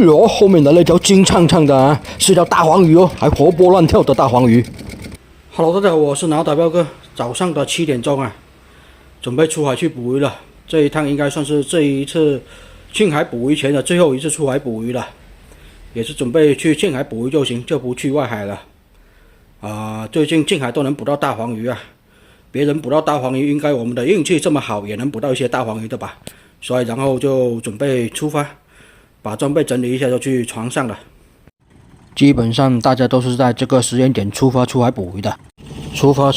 哟，后面来了一条金灿灿的啊，是条大黄鱼哦，还活蹦乱跳的大黄鱼。Hello， 大家好，我是脑打彪哥。早上的7点钟啊，准备出海去捕鱼了。这一趟应该算是这一次近海捕鱼前的最后一次出海捕鱼了，也是准备去近海捕鱼就行，就不去外海了。最近近海都能捕到大黄鱼啊，别人捕到大黄鱼，应该我们的运气这么好，也能捕到一些大黄鱼的吧？所以然后就准备出发。把装备整理一下就去船上了。基本上大家都是在这个时间点出发出海捕鱼的。出发，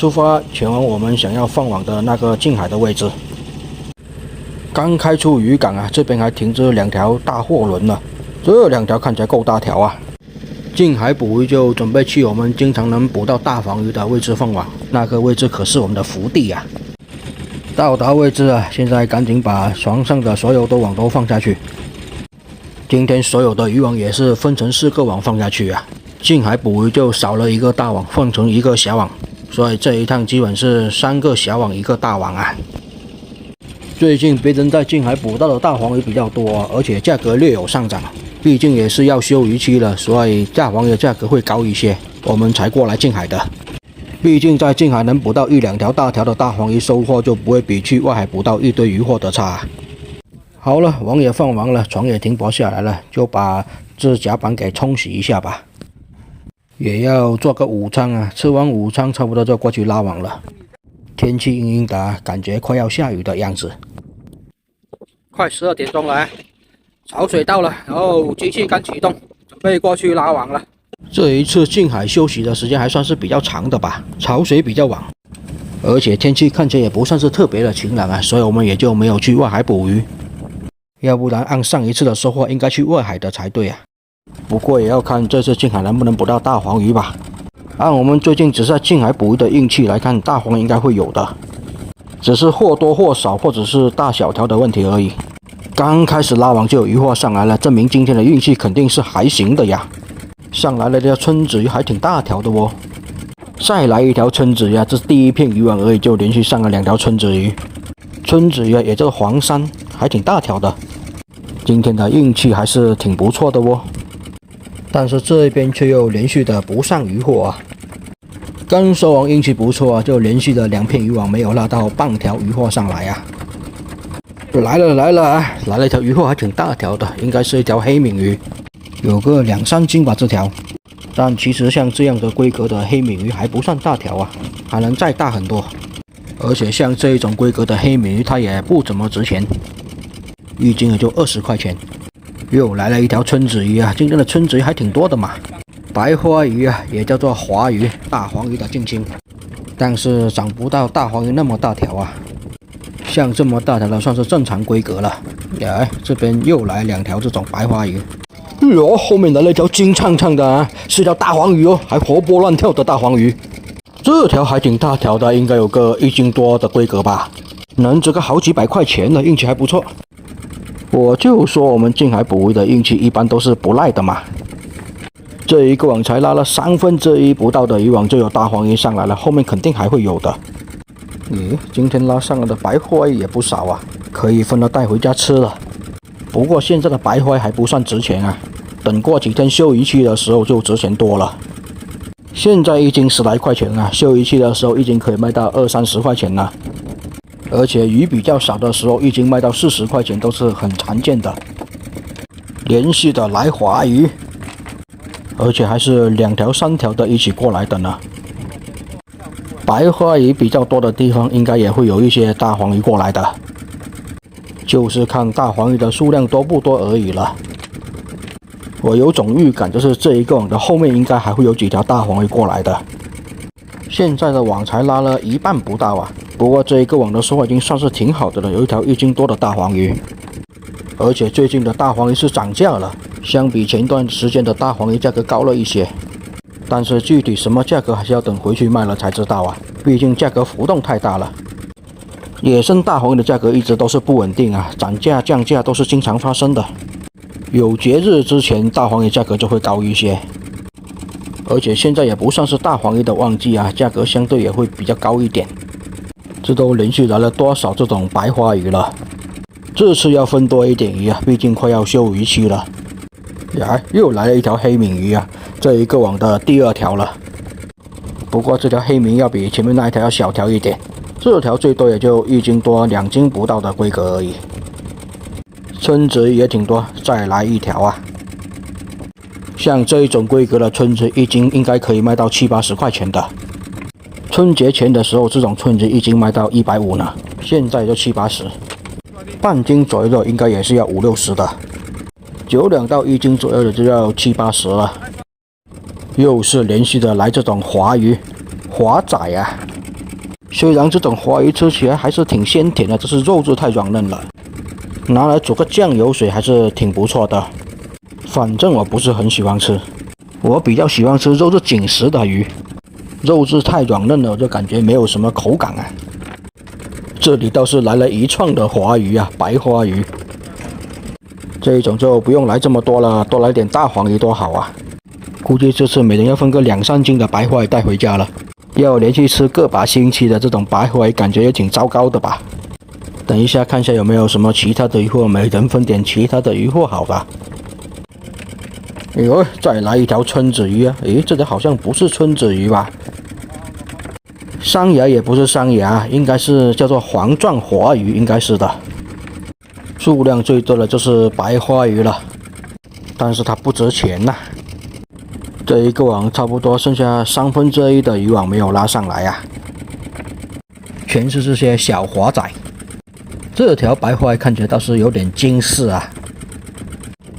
前往我们想要放网的那个近海的位置。刚开出渔港啊，这边还停着2条大货轮呢，这2条看起来够大条啊。近海捕鱼就准备去我们经常能捕到大黄鱼的位置放网，那个位置可是我们的福地啊。到达位置啊，现在赶紧把船上的所有的网都放下去。今天所有的渔网也是分成4个网放下去啊，近海捕鱼就少了一个大网，换成一个小网，所以这一趟基本是3个小网1个大网啊。最近别人在近海捕到的大黄鱼比较多啊，而且价格略有上涨，毕竟也是要休渔期了，所以大黄鱼的价格会高一些，我们才过来近海的。毕竟在近海能捕到1-2条大条的大黄鱼，收获就不会比去外海捕到一堆鱼货的差。好了，网也放完了，船也停泊下来了，就把这甲板给冲洗一下吧。也要做个午餐啊，吃完午餐差不多就过去拉网了。天气阴阴的，感觉快要下雨的样子。快12点钟了，潮水到了，然后机器刚启动，准备过去拉网了。这一次近海休息的时间还算是比较长的吧，潮水比较晚，而且天气看起来也不算是特别的晴朗啊，所以我们也就没有去外海捕鱼。要不然按上一次的收获应该去外海的才对啊，不过也要看这次近海能不能捕到大黄鱼吧。按我们最近只是在近海捕鱼的运气来看，大黄应该会有的，只是或多或少或者是大小条的问题而已。刚开始拉网就有鱼货上来了，证明今天的运气肯定是还行的呀。上来了条春子鱼，还挺大条的哦。再来一条春子鱼啊，这是第一片渔网而已，就连续上了2条春子鱼。春子鱼啊，也就是黄鳝，还挺大条的。今天的运气还是挺不错的哦，但是这边却又连续的不上渔获啊。刚收网运气不错啊，就连续的2片渔网没有拉到半条渔获上来啊。来了一条渔获，还挺大条的，应该是一条黑鲶鱼，有个2-3斤吧这条。但其实像这样的规格的黑鲶鱼还不算大条啊，还能再大很多。而且像这一种规格的黑鲶鱼，它也不怎么值钱。1斤也就20块钱。又来了一条春子鱼啊，今天的春子鱼还挺多的嘛。白花鱼啊，也叫做华鱼，大黄鱼的近亲，但是长不到大黄鱼那么大条啊。像这么大条的算是正常规格了。这边又来2条这种白花鱼。哟，后面来了一条金灿灿的啊，是条大黄鱼哦，还活蹦乱跳的大黄鱼。这条还挺大条的，应该有个1斤多的规格吧，能值个好几百块钱了，运气还不错。我就说我们近海捕鱼的运气一般都是不赖的嘛。这一个网才拉了1/3不到的渔网就有大黄鱼上来了，后面肯定还会有的。今天拉上来的白花鱼也不少啊，可以分了带回家吃了。不过现在的白花还不算值钱啊，等过几天休渔期的时候就值钱多了。现在1斤10来块钱啊，休渔期的时候1斤可以卖到20-30块钱呢。而且鱼比较少的时候，1斤卖到40块钱都是很常见的。连续的来华鱼，而且还是2条3条的一起过来的呢。白花鱼比较多的地方，应该也会有一些大黄鱼过来的，就是看大黄鱼的数量多不多而已了。我有种预感，就是这一个网的后面应该还会有几条大黄鱼过来的。现在的网才拉了1半不到啊，不过这一个网的收获已经算是挺好的了，有一条1斤多的大黄鱼。而且最近的大黄鱼是涨价了，相比前段时间的大黄鱼价格高了一些。但是具体什么价格还是要等回去卖了才知道啊，毕竟价格浮动太大了。野生大黄鱼的价格一直都是不稳定啊，涨价降价都是经常发生的。有节日之前，大黄鱼价格就会高一些。而且现在也不算是大黄鱼的旺季啊，价格相对也会比较高一点。这都连续来了多少这种白花鱼了？这次要分多一点鱼啊，毕竟快要休渔期了。呀，又来了一条黑鲶鱼啊！这一个网的第2条了。不过这条黑鲶要比前面那一条要小条一点，这条最多也就1斤多2斤不到的规格而已。春子鱼也挺多，再来一条啊！像这一种规格的春子1斤应该可以卖到70、80块钱的。春节前的时候，这种春子1斤卖到150呢，现在就70、80，半斤左右的应该也是要50、60的。9两到1斤左右的就要70、80了。又是连续的来这种华鱼、华仔啊！虽然这种华鱼吃起来还是挺鲜甜的，只是肉质太软嫩了，拿来煮个酱油水还是挺不错的。反正我不是很喜欢吃，我比较喜欢吃肉质紧实的鱼，肉质太软嫩了，我就感觉没有什么口感啊。这里倒是来了一串的华鱼啊，白花鱼。这一种就不用来这么多了，多来点大黄鱼多好啊！估计这次每人要分个2、3斤的白花鱼带回家了。要连续吃个把星期的这种白花鱼，感觉也挺糟糕的吧？等一下看一下有没有什么其他的鱼货，每人分点其他的鱼货好吧？哎呦，再来一条春子鱼啊！诶，这条好像不是春子鱼吧？山芽也不是山芽，应该是叫做黄状华鱼，应该是的。数量最多的就是白花鱼了，但是它不值钱呐。这一个网差不多剩下1/3的渔网没有拉上来啊，全是这些小华仔。这条白花看起来倒是有点精致啊，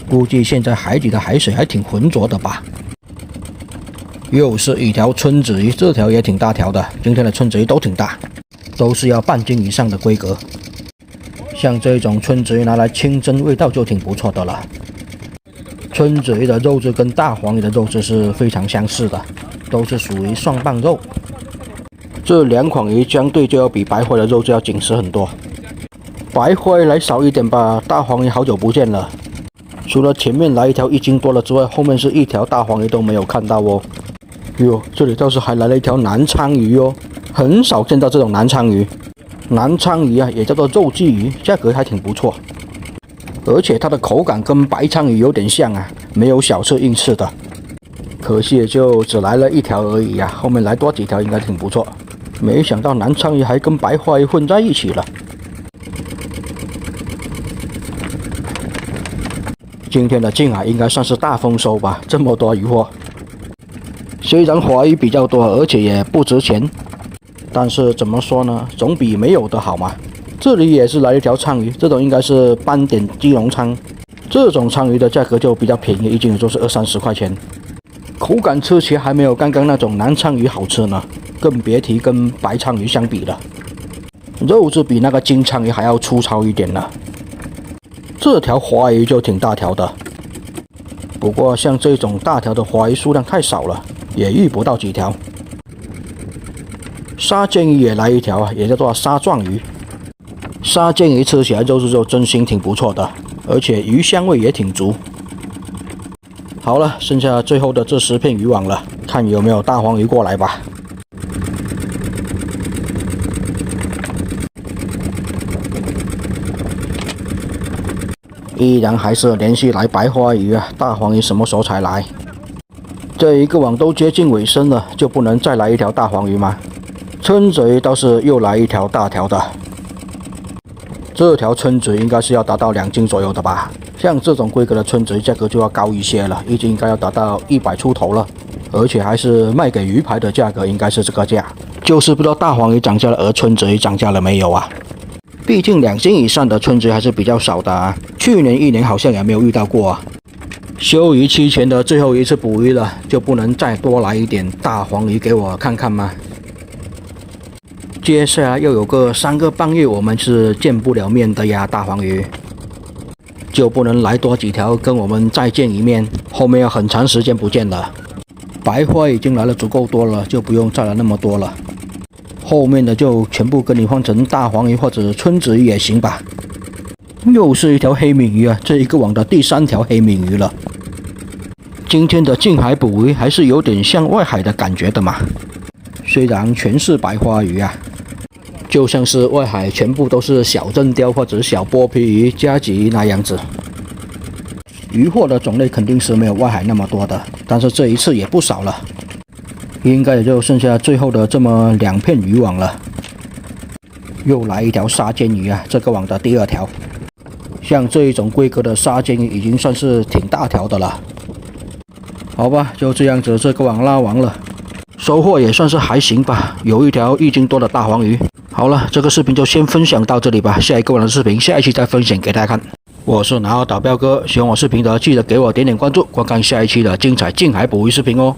估计现在海底的海水还挺浑浊的吧。又是一条春子鱼，这条也挺大条的，今天的春子鱼都挺大，都是要半斤以上的规格。像这种春子鱼拿来清蒸，味道就挺不错的了。春子鱼的肉质跟大黄鱼的肉质是非常相似的，都是属于双棒肉。这2款鱼相对就要比白花的肉质要紧实很多。白花来少一点吧，大黄鱼好久不见了。除了前面来一条1斤多了之外，后面是一条大黄鱼都没有看到哦。哟，这里倒是还来了一条南鲳鱼哦，很少见到这种南鲳鱼。南鲳鱼啊，也叫做肉鲫鱼，价格还挺不错。而且它的口感跟白鲳鱼有点像啊，没有小刺硬刺的。可惜也就只来了1条而已啊，后面来多几条应该挺不错。没想到南鲳鱼还跟白花鱼混在一起了。今天的静海应该算是大丰收吧，这么多鱼货。虽然华鱼比较多，而且也不值钱，但是怎么说呢，总比没有的好嘛。这里也是来一条鲳鱼，这种应该是斑点基隆鲳，这种鲳鱼的价格就比较便宜，1斤也就是20、30块钱。口感吃起来还没有刚刚那种南鲳鱼好吃呢，更别提跟白鲳鱼相比了。肉质比那个金鲳鱼还要粗糙一点呢。这条华鱼就挺大条的，不过像这种大条的华鱼数量太少了，也遇不到几条。沙尖鱼也来一条啊，也叫做沙状鱼。沙尖鱼吃起来肉质就真心挺不错的，而且鱼香味也挺足。好了，剩下最后的这10片渔网了，看有没有大黄鱼过来吧。依然还是连续来白花鱼啊，大黄鱼什么时候才来？这一个网都接近尾声了，就不能再来一条大黄鱼吗？春子鱼倒是又来一条大条的。这条春子应该是要达到2斤左右的吧，像这种规格的春子价格就要高一些了，1斤应该要达到100出头了，而且还是卖给鱼排的价格，应该是这个价。就是不知道大黄鱼涨价了，而春子鱼涨价了没有啊？毕竟2斤以上的春子还是比较少的啊，去年1年好像也没有遇到过啊。休渔期前的最后一次捕鱼了，就不能再多来一点大黄鱼给我看看吗？接下来又有个3个半月我们是见不了面的呀，大黄鱼就不能来多几条跟我们再见一面，后面要很长时间不见了。白花已经来了足够多了，就不用再来那么多了，后面的就全部跟你换成大黄鱼或者春子鱼也行吧。又是一条黑鲶鱼啊，这一个网的第3条黑鲶鱼了。今天的近海捕鱼还是有点像外海的感觉的嘛，虽然全是白花鱼啊，就像是外海全部都是小正鲷或者小剥皮鱼、夹鲫鱼那样子。渔获的种类肯定是没有外海那么多的，但是这一次也不少了，应该也就剩下最后的这么2片渔网了。又来一条沙尖鱼啊，这个网的第2条。像这一种规格的沙尖鱼已经算是挺大条的了。好吧，就这样子，这个网拉完了，收获也算是还行吧，有一条1斤多的大黄鱼。好了，这个视频就先分享到这里吧，下一个网的视频下一期再分享给大家看。我是南澳导标哥，喜欢我视频的记得给我点点关注，观看下一期的精彩近海捕鱼视频哦。